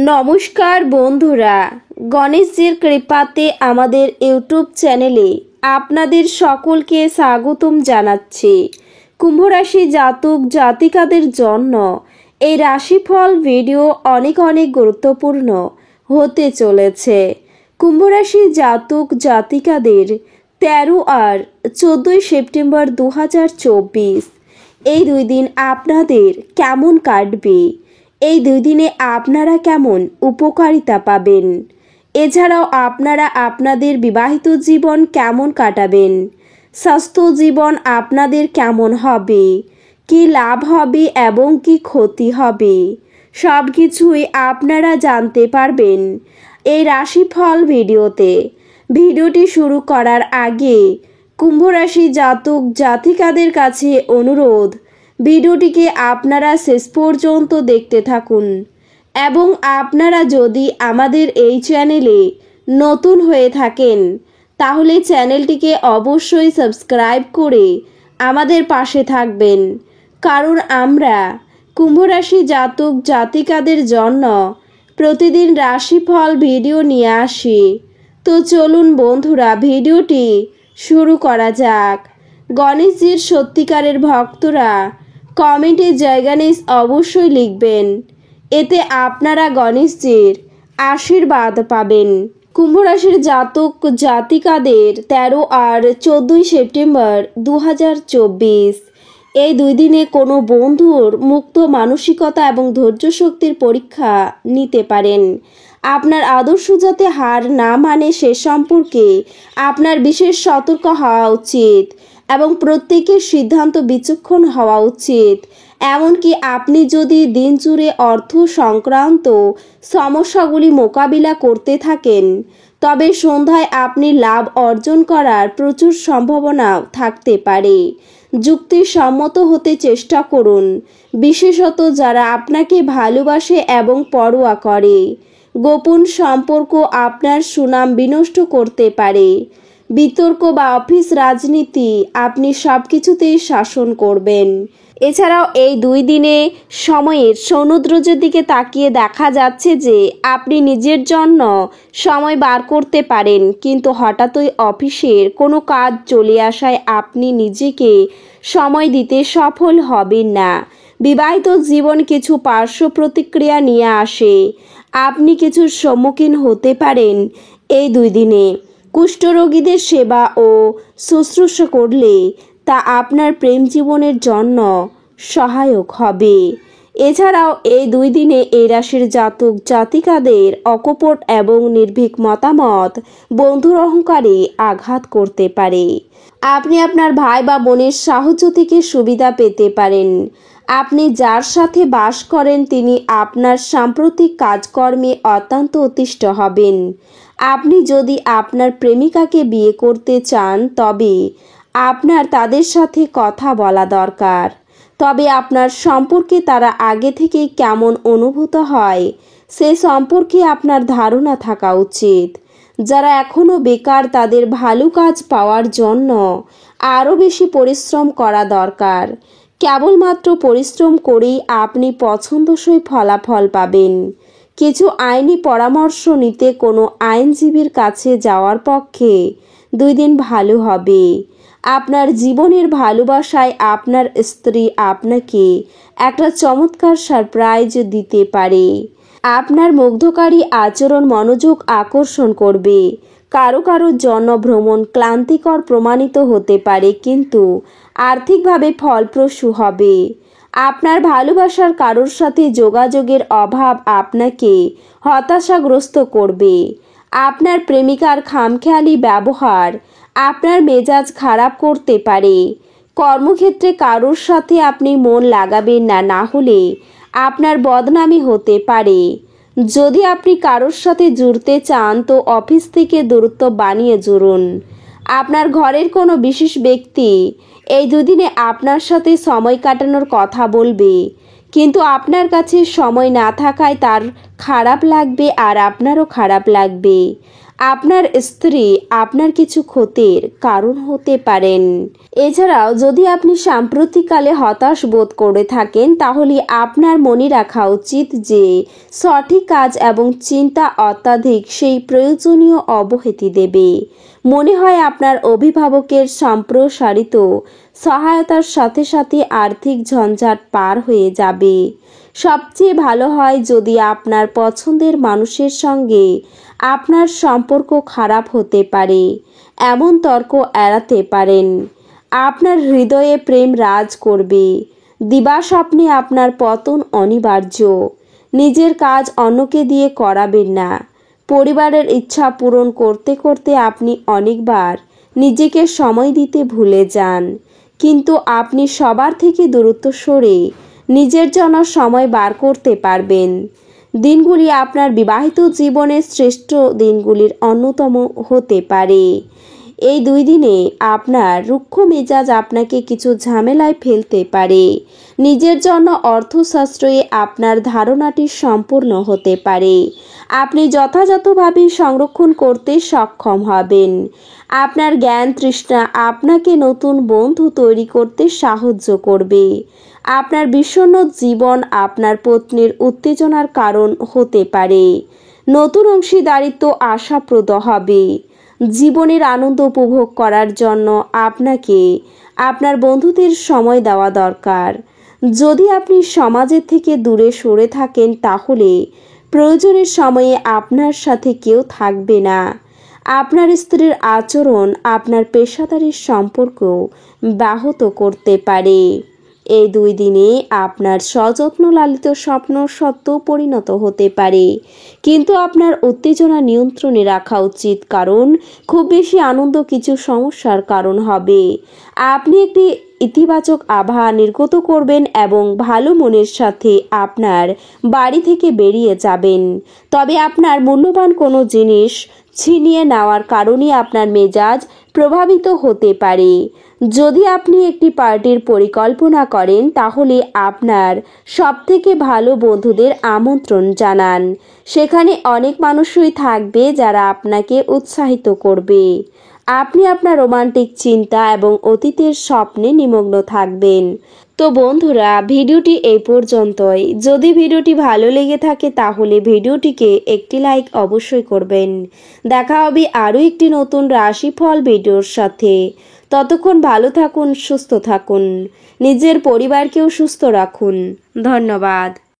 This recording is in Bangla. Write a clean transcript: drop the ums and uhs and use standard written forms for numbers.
নমস্কার বন্ধুরা, গণেশজির কৃপাতে আমাদের ইউটিউব চ্যানেলে আপনাদের সকলকে স্বাগতম জানাচ্ছি। কুম্ভ রাশি জাতক জাতিকাদের জন্য এই রাশিফল ভিডিও অনেক গুরুত্বপূর্ণ হতে চলেছে। কুম্ভ রাশি জাতক জাতিকাদের 13 আর 14 সেপ্টেম্বর 2024 এই দুই দিন আপনাদের কেমন কাটবে, এই দুই দিনে আপনারা কেমন উপকারিতা পাবেন, এছাড়াও আপনারা আপনাদের বিবাহিত জীবন কেমন কাটাবেন, স্বাস্থ্য জীবন আপনাদের কেমন হবে, কি লাভ হবে এবং কি ক্ষতি হবে, সব কিছুই আপনারা জানতে পারবেন এই রাশিফল ভিডিওতে। ভিডিওটি শুরু করার আগে কুম্ভ রাশি জাতক জাতিকাদের কাছে অনুরোধ, ভিডিওটিকে আপনারা শেষ পর্যন্ত দেখতে থাকুন এবং আপনারা যদি আমাদের এই চ্যানেলে নতুন হয়ে থাকেন তাহলে চ্যানেলটিকে অবশ্যই সাবস্ক্রাইব করে আমাদের পাশে থাকবেন, কারণ আমরা কুম্ভ রাশি জাতক জাতিকাদের জন্য প্রতিদিন রাশিফল ভিডিও নিয়ে আসি। তো চলুন বন্ধুরা, ভিডিওটি শুরু করা যাক। গণেশজির সত্যিকারের ভক্তরা কমেন্টে জয় গণেশ অবশ্যই লিখবেন, এতে আপনারা গণেশজির আশীর্বাদ পাবেন। কুম্ভ রাশির জাতক জাতিকাদের 13 আর 14 সেপ্টেম্বর 2024 এই দুই দিনে কোনো বন্ধুর মুক্ত মানসিকতা এবং ধৈর্য শক্তির পরীক্ষা নিতে পারেন। আপনার আদর্শ যাতে হার না মানে সে সম্পর্কে আপনার বিশেষ সতর্ক হওয়া উচিত এবং প্রত্যেকের সিদ্ধান্ত বিচক্ষণ হওয়া উচিত। এমনকি আপনি যদি দিন জুড়ে অর্থ সংক্রান্ত সমস্যাগুলি মোকাবিলা করতে থাকেন তবে সন্ধ্যায় আপনি লাভ অর্জন করার প্রচুর সম্ভাবনাও থাকতে পারে। যুক্তিসম্মত হতে চেষ্টা করুন, বিশেষত যারা আপনাকে ভালোবাসে এবং পরোয়া করে। গোপন সম্পর্ক আপনার সুনাম বিনষ্ট করতে পারে। বিতর্ক বা অফিস রাজনীতি আপনি সব কিছুতেই শাসন করবেন। এছাড়াও এই দুই দিনে সময়ের সমুদ্রের দিকে তাকিয়ে দেখা যাচ্ছে যে আপনি নিজের জন্য সময় বার করতে পারেন, কিন্তু হঠাৎই অফিসের কোনো কাজ চলে আসায় আপনি নিজেকে সময় দিতে সফল হবেন না। বিবাহিত জীবন কিছু পার্শ্ব প্রতিক্রিয়া নিয়ে আসে, আপনি কিছুর সম্মুখীন হতে পারেন এই দুই দিনে। কুষ্ঠরোগীদের সেবা ও শুশ্রূষা করলে তা আপনার প্রেম জীবনের জন্য সহায়ক হবে। এছাড়াও এই দুই দিনে এই রাশির জাতক জাতিকাদের অকপট এবং নির্ভীক মতামত বন্ধুর অহংকারে আঘাত করতে পারে। আপনি আপনার ভাই বা বোনের সাহায্য থেকে সুবিধা পেতে পারেন। আপনি যার সাথে বাস করেন তিনি আপনার সাম্প্রতিক কাজকর্মে অত্যন্ত অতিষ্ঠ হবেন। আপনি যদি আপনার প্রেমিকাকে বিয়ে করতে চান তবে আপনার তাদের সাথে কথা বলা দরকার। তবে আপনার সম্পর্কে তারা আগে থেকেই কেমন অনুভূত হয় সে সম্পর্কে আপনার ধারণা থাকা উচিত। যারা এখনও বেকার তাদের ভালো কাজ পাওয়ার জন্য আরও বেশি পরিশ্রম করা দরকার। কেবলমাত্র পরিশ্রম করেই আপনি পছন্দসই ফলাফল পাবেন। কিছু আইনি পরামর্শ নিতে কোনো আইনজীবীর কাছে যাওয়ার পক্ষে দুই দিন ভালো হবে। আপনার জীবনের ভালোবাসায় আপনার স্ত্রী আপনাকে একটা চমৎকার সারপ্রাইজ দিতে পারে। আপনার মুগ্ধকারী আচরণ মনোযোগ আকর্ষণ করবে। কারো জন্য ভ্রমণ ক্লান্তিকর প্রমাণিত হতে পারে, কিন্তু আর্থিকভাবে ফলপ্রসূ হবে। আপনার ভালোবাসার কারোর সাথে যোগাযোগের অভাব আপনাকে হতাশাগ্রস্ত করবে। আপনার প্রেমিকার খামখেয়ালি ব্যবহার আপনার মেজাজ খারাপ করতে পারে। কর্মক্ষেত্রে কারোর সাথে আপনি মন লাগাবেন না, না হলে আপনার বদনামি হতে পারে। যদি আপনি কারোর সাথে জুড়তে চান তো অফিস থেকে দূরত্ব বানিয়ে জুড়ুন। আপনার ঘরের কোনো বিশেষ ব্যক্তি এই দুদিনে আপনার সাথে সময় কাটানোর কথা বলবে, কিন্তু আপনার কাছে সময় না থাকায় তার খারাপ লাগবে আর আপনারও খারাপ লাগবে। আপনার স্ত্রী আপনার কিছু ক্ষতির কারণ হতে পারেন। এছাড়াও যদি আপনি সাম্প্রতিককালে হতাশ বোধ করে থাকেন, তাহলে আপনার মনে রাখা উচিত যে সঠিক কাজ এবং চিন্তা অত্যাধিক সেই প্রয়োজনীয় অবহেতি দেবে। মনে হয় আপনার অভিভাবকের সম্প্রসারিত সহায়তার সাথে সাথে আর্থিক ঝঞ্ঝাট পার হয়ে যাবে। সবচেয়ে ভালো হয় যদি আপনার পছন্দের মানুষের সঙ্গে আপনার সম্পর্ক খারাপ হতে পারে এমন তর্ক এড়াতে পারেন। আপনার হৃদয়ে প্রেম রাজ করবে। দিবাস্বপ্নে আপনার পতন অনিবার্য। নিজের কাজ অন্যকে দিয়ে করাবেন না। পরিবারের ইচ্ছা পূরণ করতে করতে আপনি অনেকবার নিজেকে সময় দিতে ভুলে যান, কিন্তু আপনি সবার থেকে দূরত্ব সরে নিজের জন্য সময় বার করতে পারবেন। দিনগুলি আপনার বিবাহিত জীবনের শ্রেষ্ঠ দিনগুলির অন্যতম হতে পারে। এই 2 দিনে আপনার রুক্ষ মেজাজ আপনাকে কিছু ঝামেলায় ফেলতে পারে। নিজের জন্য অর্থ সাশ্রয়ে আপনার ধারণাটি সম্পূর্ণ হতে পারে। আপনি যথাযথভাবে সংরক্ষণ করতে সক্ষম হবেন। আপনার জ্ঞান তৃষ্ণা আপনাকে নতুন বন্ধু তৈরি করতে সাহায্য করবে। আপনার বিষণ্ণ জীবন আপনার পত্নীর উত্তেজনার কারণ হতে পারে। নতুন অংশীদারিত্ব আশাপ্রদ হবে। জীবনের আনন্দ উপভোগ করার জন্য আপনাকে আপনার বন্ধুদের সময় দেওয়া দরকার। যদি আপনি সমাজের থেকে দূরে সরে থাকেন, তাহলে প্রয়োজনের সময়ে আপনার সাথে কেউ থাকবে না। আপনার স্ত্রীর আচরণ আপনার পেশাদারি সম্পর্ক ব্যাহত করতে পারে। এই 2 দিনে আপনার সযত্ন লালিত স্বপ্ন সত্যও পরিণত হতে পারে, কিন্তু আপনার উত্তেজনা নিয়ন্ত্রণে রাখা উচিত, কারণ খুব বেশি আনন্দ কিছু সমস্যার কারণ হবে। আপনি একটি ইতিবাচক আভা নির্গত করবেন এবং ভালো মনের সাথে আপনার বাড়ি থেকে বেরিয়ে যাবেন। তবে আপনার মূল্যবান কোনো জিনিস ছিনিয়ে নেওয়ার কারণে আপনার মেজাজ প্রভাবিত হতে পারে। যদি আপনি একটি পার্টির পরিকল্পনা করেন, তাহলে আপনার সবথেকে ভালো বন্ধুদের আমন্ত্রণ জানান। সেখানে অনেক মানুষই থাকবে যারা আপনাকে উৎসাহিত করবে। আপনি আপনার রোমান্টিক চিন্তা এবং অতীতের স্বপ্নে নিমগ্ন থাকবেন। তো বন্ধুরা, ভিডিওটি এই পর্যন্তই। যদি ভিডিওটি ভালো লেগে থাকে তাহলে ভিডিওটিকে একটি লাইক অবশ্যই করবেন। দেখা হবে আরও একটি নতুন রাশিফল ভিডিওর সাথে। ততক্ষণ ভালো থাকুন, সুস্থ থাকুন, নিজের পরিবারকেও সুস্থ রাখুন। ধন্যবাদ।